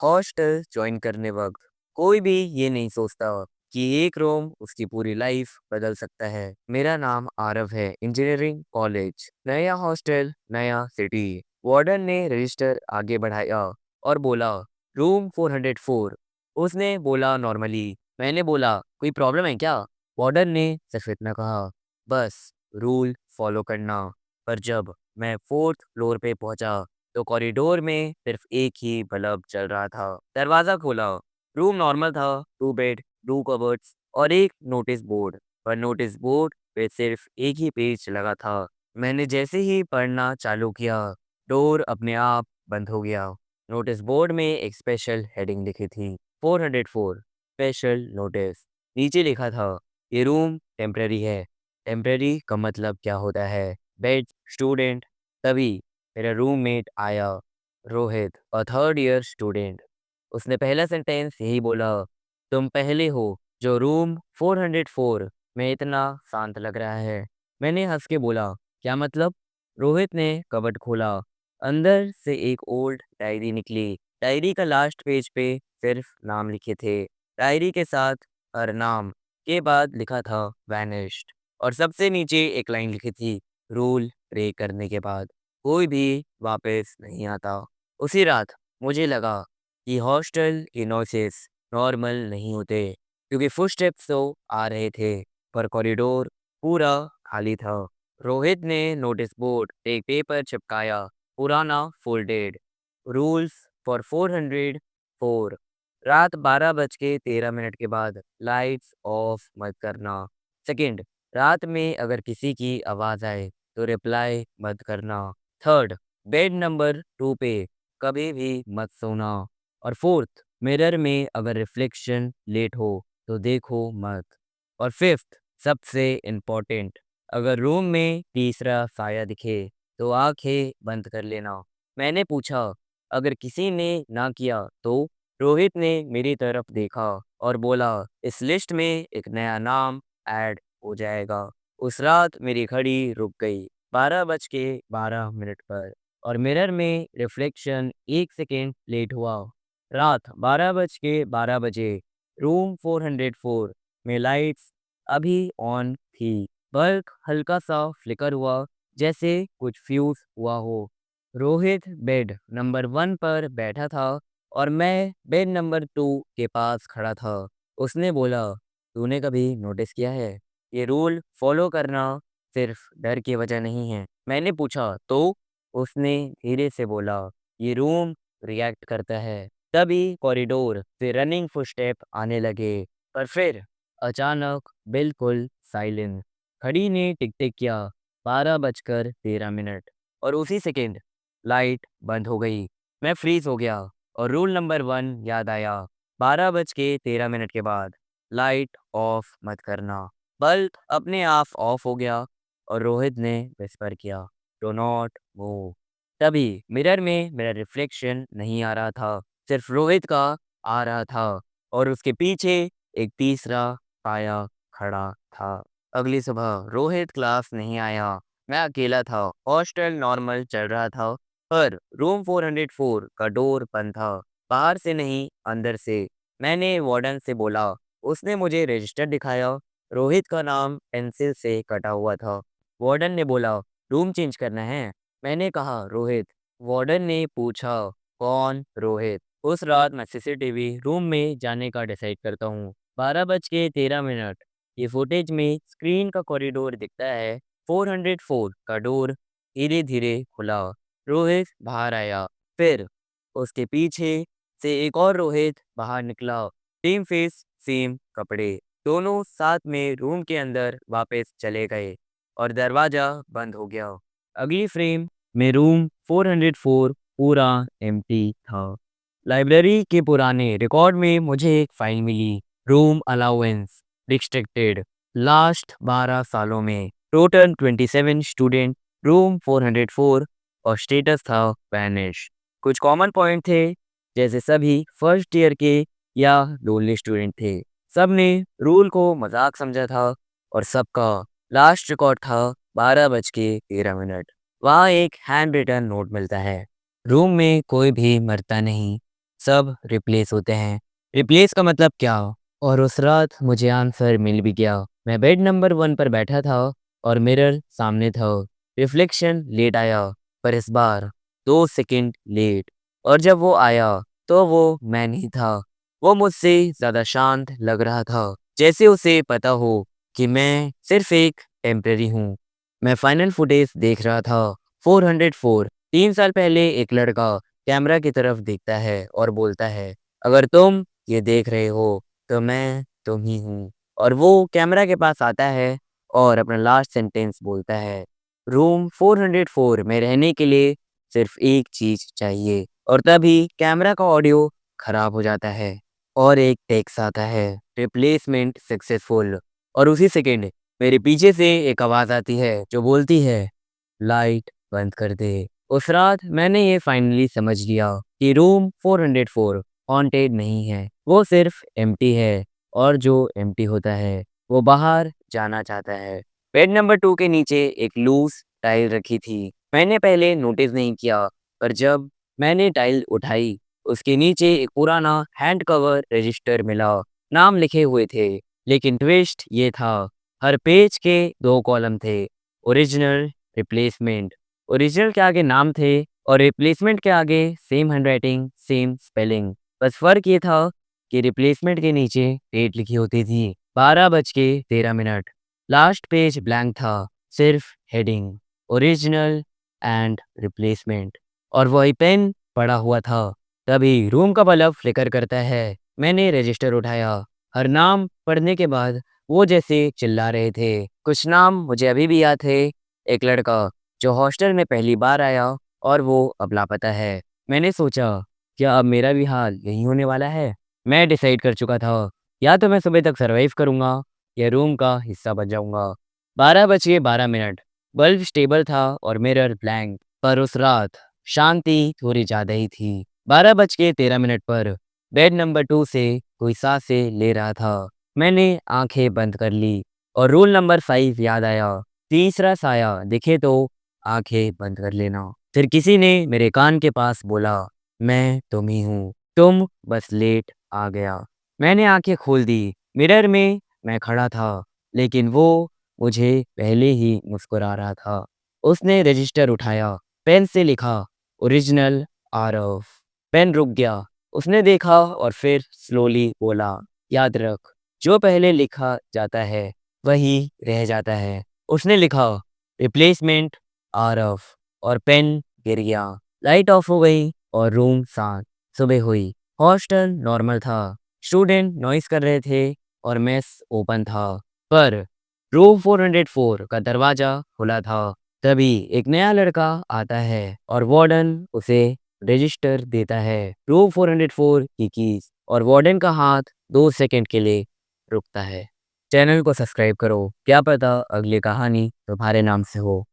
Hostel join करने वक्त कोई भी ये नहीं सोचता कि एक रूम उसकी पूरी लाइफ बदल सकता है। मेरा नाम आरव है, इंजीनियरिंग कॉलेज, नया हॉस्टल, नया सिटी। वार्डन ने रजिस्टर आगे बढ़ाया और बोला, रूम 404। उसने बोला नॉर्मली। मैंने बोला, कोई प्रॉब्लम है क्या? वार्डन ने सिर्फ इतना कहा, बस रूल फॉलो करना। पर जब मैं फोर्थ फ्लोर पे पहुंचा तो कॉरिडोर में सिर्फ एक ही बल्ब चल रहा था। दरवाजा खोला। रूम नॉर्मल था, टू बेड, टू कबर्ड्स और एक नोटिस बोर्ड। पर नोटिस बोर्ड पे सिर्फ एक ही पेज लगा था। मैंने जैसे ही पढ़ना चालू किया, डोर अपने आप बंद हो गया। नोटिस बोर्ड में एक स्पेशल हेडिंग लिखी थी, 404 स्पेशल नोटिस। नीचे लिखा था, ये रूम टेम्पररी है। टेम्पररी का मतलब क्या होता है? Bed, student. तभी मेरा रूममेट आया, रोहित, और थर्ड ईयर स्टूडेंट। उसने पहला सेंटेंस यही बोला, तुम पहले हो जो रूम 404 में इतना शांत लग रहा है। मैंने हंस के बोला, क्या मतलब? रोहित ने कबर्ड खोला। अंदर से एक ओल्ड डायरी निकली। डायरी का लास्ट पेज पे सिर्फ नाम लिखे थे। डायरी के साथ हर नाम के बाद लिखा था वैनिश्ड, और सबसे नीचे एक लाइन लिखी थी, रूल ब्रेक करने के बाद कोई भी वापस नहीं आता। उसी रात मुझे लगा कि हॉस्टल के नॉइसेस नॉर्मल नहीं होते, क्योंकि फुटस्टेप्स तो आ रहे थे पर कॉरिडोर पूरा खाली था। रोहित ने नोटिस बोर्ड पे एक पेपर चिपकाया, पुराना, फोल्डेड, रूल्स फॉर 404। रात 12:13 के बाद लाइट्स ऑफ मत करना। सेकंड, रात में अगर किसी की आवाज़ आए तो रिप्लाई मत करना। थर्ड, बेड नंबर 2 पे कभी भी मत सोना। और फोर्थ, मिरर में अगर रिफ्लेक्शन लेट हो तो देखो मत। और फिफ्थ, सबसे इम्पोर्टेंट, अगर रूम में तीसरा साया दिखे तो आंखें बंद कर लेना। मैंने पूछा, अगर किसी ने ना किया तो? रोहित ने मेरी तरफ देखा और बोला, इस लिस्ट में एक नया नाम ऐड हो जाएगा। उस रात मेरी घड़ी रुक गई 12:12 पर, और मिरर में रिफ्लेक्शन 1 सेकेंड लेट हुआ। रात 12:12 रूम 404 में लाइट्स अभी ऑन थी। बल्ब हल्का सा फ्लिकर हुआ, जैसे कुछ फ्यूज हुआ हो। रोहित बेड नंबर 1 पर बैठा था और मैं बेड नंबर 2 के पास खड़ा था। उसने बोला, तूने कभी नोटिस किया है, ये रूल फॉलो करना सिर्फ डर की वजह नहीं है? मैंने पूछा, तो? उसने धीरे से बोला, ये रूम रिएक्ट करता है। तभी कॉरिडोर से रनिंग फुटस्टेप आने लगे, पर फिर अचानक बिल्कुल साइलेंस। घड़ी ने टिक टिक किया, 12:13, और उसी सेकंड लाइट बंद हो गई। मैं फ्रीज हो गया और रूल नंबर 1 याद आया, 12:13 के बाद लाइट ऑफ मत करना। बल्ब अपने आप ऑफ हो गया और रोहित ने विस्पर किया, डो नॉट मूव। तभी मिरर में मेरा रिफ्लेक्शन नहीं आ रहा था, सिर्फ रोहित का आ रहा था, और उसके पीछे एक तीसरा साया खड़ा था। अगली सुबह रोहित क्लास नहीं आया। मैं अकेला था। हॉस्टल नॉर्मल चल रहा था, पर रूम 404 का डोर बंद था, बाहर से नहीं, अंदर से। मैंने वार्डन से बोला। उसने मुझे रजिस्टर दिखाया। रोहित का नाम पेंसिल से कटा हुआ था। वार्डन ने बोला, रूम चेंज करना है? मैंने कहा, रोहित। वार्डन ने पूछा, कौन रोहित? उस रात मैं सीसीटीवी रूम में जाने का डिसाइड करता हूँ। 12:13। ये फुटेज में स्क्रीन का कॉरिडोर दिखता है। 404 का डोर धीरे धीरे खुला। रोहित बाहर आया। फिर उसके पीछे से एक और रोहित बाहर निकला। सेम फेस, सेम कपड़े। दोनों साथ में रूम के अंदर वापस चले गए और दरवाजा बंद हो गया। अगली फ्रेम में रूम 404 पूरा एम्प्टी था। लाइब्रेरी के पुराने रिकॉर्ड में मुझे एक फाइल मिली, रूम अलाउंस रिस्ट्रिक्टेड, लास्ट 12 सालों में टोटल 27 स्टूडेंट, रूम 404, और स्टेटस था वैनिश। कुछ कॉमन पॉइंट थे, जैसे सभी फर्स्ट ईयर के या लोनली स्टूडेंट थे। सबने रूल को मजाक समझा था, और सबका लास्ट रिकॉर्ड था 12:13। वहाँ एक हैंड रिटन नोट मिलता है, रूम में कोई भी मरता नहीं, सब रिप्लेस होते हैं। रिप्लेस का मतलब क्या? और उस रात मुझे आंसर मिल भी गया। मैं बेड नंबर 1 पर बैठा था और मिरर सामने था। रिफ्लेक्शन लेट आया, पर इस बार 2 सेकंड लेट। और जब वो आया तो वो मैं नहीं था। वो मुझसे ज़्यादा शांत लग रहा था, जैसे उसे पता हो कि मैं सिर्फ एक टेम्परेरी हूँ। मैं फाइनल फुटेज देख रहा था। 404। 3 साल पहले एक लड़का कैमरा की तरफ देखता है और बोलता है, अगर तुम ये देख रहे हो तो मैं तुम ही हूँ। और वो कैमरा के पास आता है और अपना लास्ट सेंटेंस बोलता है, रूम 404 में रहने के लिए सिर्फ एक चीज चाहिए। और तभी कैमरा का ऑडियो खराब हो जाता है और एक टेक्स्ट आता है, रिप्लेसमेंट सक्सेसफुल। और उसी सेकंड मेरे पीछे से एक आवाज आती है जो बोलती है, लाइट बंद कर दे। उस रात मैंने ये फाइनली समझ लिया कि रूम 404 हॉन्टेड नहीं है, वो सिर्फ एम्प्टी है। और जो एम्प्टी होता है वो बाहर जाना चाहता है। बेड नंबर 2 के नीचे एक लूज टाइल रखी थी। मैंने पहले नोटिस नहीं किया, पर जब मैंने टाइल उठाई उसके नीचे एक पुराना हैंड कवर रजिस्टर मिला। नाम लिखे हुए थे, लेकिन ट्विस्ट ये था, हर पेज के 2 कॉलम थे, ओरिजिनल, रिप्लेसमेंट। ओरिजिनल के आगे नाम थे और रिप्लेसमेंट के आगे सेम हैंडराइटिंग, सेम स्पेलिंग। बस फर्क ये था कि रिप्लेसमेंट के नीचे डेट लिखी होती थी, 12:13। लास्ट पेज ब्लैंक था, सिर्फ हेडिंग, ओरिजिनल एंड रिप्लेसमेंट। और वही पेन पड़ा हुआ था। तभी रूम का बल्ब फ्लिकर करता है। मैंने रजिस्टर उठाया। हर नाम पढ़ने के बाद वो जैसे चिल्ला रहे थे। कुछ नाम मुझे अभी भी याद थे। एक लड़का जो हॉस्टल में पहली बार आया और वो अब लापता है। मैंने सोचा, क्या अब मेरा भी हाल यही होने वाला है? मैं डिसाइड कर चुका था, या तो मैं सुबह तक सरवाइव करूंगा या रूम का हिस्सा बन जाऊंगा। 12:12। बल्ब स्टेबल था और मिरर ब्लैंक। पर उस रात शांति थोड़ी ज़्यादा ही थी। 12:13 पर बेड नंबर 2 से कोई सांसें ले रहा था। मैंने आंखें बंद कर ली और रूल नंबर 5 याद आया, तीसरा साया दिखे तो आंखें बंद कर लेना। फिर किसी ने मेरे कान के पास बोला, मैं तुम ही हूँ, तुम बस लेट आ गया। मैंने आंखें खोल दी। मिरर में मैं खड़ा था, लेकिन वो मुझे पहले ही मुस्कुरा रहा था। उसने रजिस्टर उठाया, पेन से लिखा, ओरिजिनल आरव। पेन रुक गया। उसने देखा और फिर स्लोली बोला, याद रख, जो पहले लिखा जाता है वही रह जाता है। उसने लिखा, रिप्लेसमेंट आरव, और पेन गिर गया। लाइट ऑफ हो गई और रूम शांत। सुबह हुई। हॉस्टल नॉर्मल था। स्टूडेंट नॉइस कर रहे थे और मेस ओपन था। पर रूम 404 का दरवाजा खुला था। तभी एक नया लड़का आता है और वार्डन उसे रजिस्टर देता है, रूम 404 की कीज। और वार्डन का हाथ 2 सेकंड के लिए रुकता है। चैनल को सब्सक्राइब करो, क्या पता अगली कहानी तुम्हारे नाम से हो।